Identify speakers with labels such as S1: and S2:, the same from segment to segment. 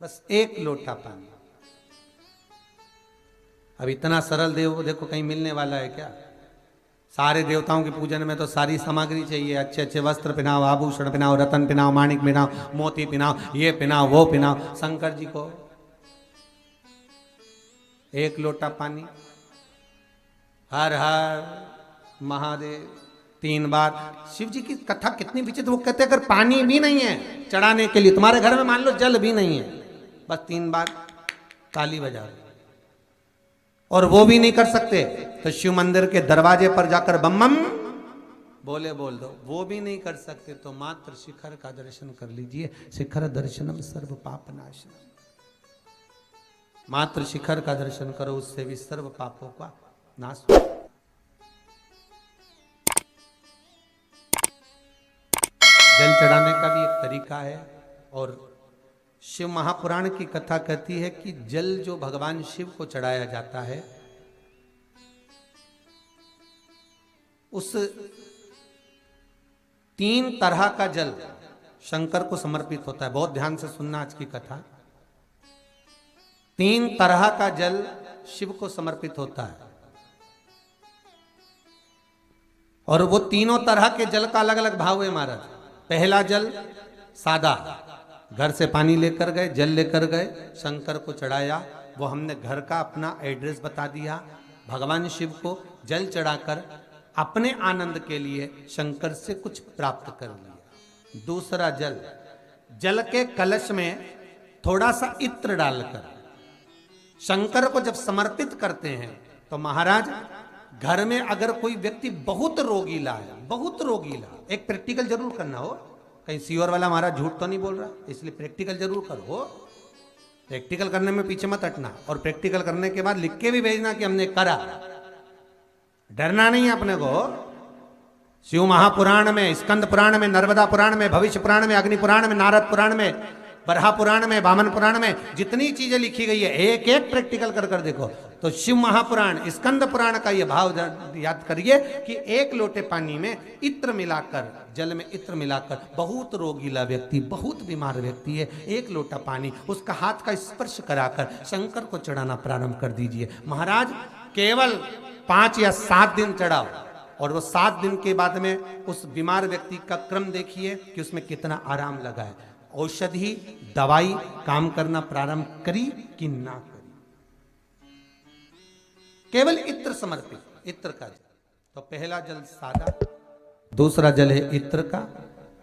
S1: बस एक लोटा पानी। अब इतना सरल देव देखो कहीं मिलने वाला है क्या? सारे देवताओं के पूजन में तो सारी सामग्री चाहिए, अच्छे अच्छे वस्त्र पहनाओ, आभूषण पहनाओ, रतन पहनाओ, माणिक पहनाओ, मोती पहनाओ, ये पहनाओ वो पहनाओ। शंकर जी को एक लोटा पानी, हर हर महादेव 3 बार। शिव जी की कथा कितनी विचित्र, वो कहते अगर पानी भी नहीं है चढ़ाने के लिए, तुम्हारे घर में मान लो जल भी नहीं है, बस 3 बार ताली बजा दो। और वो भी नहीं कर सकते तो शिव मंदिर के दरवाजे पर जाकर बम बम बोले बोल दो, वो भी नहीं कर सकते तो मात्र शिखर का दर्शन कर लीजिए। शिखर दर्शनम सर्व पाप नाशनम। मात्र शिखर का दर्शन करो, उससे भी सर्व पापों का नाश हो। जल चढ़ाने का भी एक तरीका है। और शिव महापुराण की कथा कहती है कि जल जो भगवान शिव को चढ़ाया जाता है, उस 3 तरह का जल शंकर को समर्पित होता है। बहुत ध्यान से सुनना आज की कथा। 3 तरह का जल शिव को समर्पित होता है, और वो तीनों तरह के जल का अलग अलग भाव है महाराज। पहला जल सादा, घर से पानी लेकर गए, जल लेकर गए, शंकर को चढ़ाया, वो हमने घर का अपना एड्रेस बता दिया, भगवान शिव को जल चढ़ाकर अपने आनंद के लिए शंकर से कुछ प्राप्त कर लिया। दूसरा जल, जल के कलश में थोड़ा सा इत्र डालकर शंकर को जब समर्पित करते हैं तो महाराज घर में अगर कोई व्यक्ति बहुत रोगीला है, बहुत रोगीला, एक प्रैक्टिकल जरूर करना हो, कहीं सीवर वाला महाराज झूठ तो नहीं बोल रहा, इसलिए प्रैक्टिकल जरूर करो। प्रैक्टिकल करने में पीछे मत हटना, और प्रैक्टिकल करने के बाद लिख के भी भेजना कि हमने करा। डरना नहीं है अपने को। शिव महापुराण में, स्कंद पुराण में, नर्मदा पुराण में, भविष्य पुराण में, अग्नि पुराण में, नारद पुराण में, बरहा पुराण में, वामन पुराण में जितनी चीजें लिखी गई है, एक एक प्रैक्टिकल कर कर देखो। तो शिव महापुराण, स्कंद पुराण का ये भाव याद करिए कि 1 लोटे पानी में इत्र मिलाकर, जल में इत्र मिलाकर, बहुत रोगीला व्यक्ति, बहुत बीमार व्यक्ति है, 1 लोटा पानी उसका हाथ का स्पर्श कराकर शंकर को चढ़ाना प्रारंभ कर दीजिए। महाराज केवल 5 या 7 दिन चढ़ाओ, और वो 7 दिन के बाद में उस बीमार व्यक्ति का क्रम देखिए कि उसमें कितना आराम लगा है। औषधि दवाई काम करना प्रारंभ करी कि ना करी। केवल इत्र समर्पित, इत्र का जल। तो पहला जल सादा, दूसरा जल है इत्र का,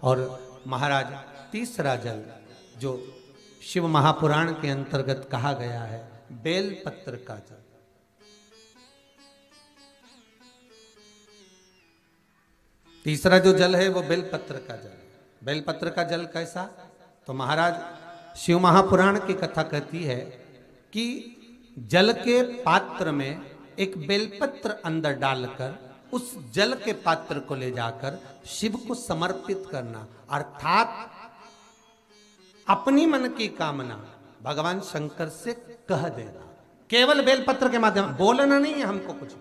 S1: और महाराज तीसरा जल जो शिव महापुराण के अंतर्गत कहा गया है, बेल पत्र का जल। तीसरा जो जल है वो बेलपत्र का जल। बेलपत्र का जल कैसा? तो महाराज शिव महापुराण की कथा कहती है कि जल के पात्र में एक बेलपत्र अंदर डालकर उस जल के पात्र को ले जाकर शिव को समर्पित करना, अर्थात अपनी मन की कामना भगवान शंकर से कह देना। केवल बेलपत्र के माध्यम, बोलना नहीं है हमको कुछ,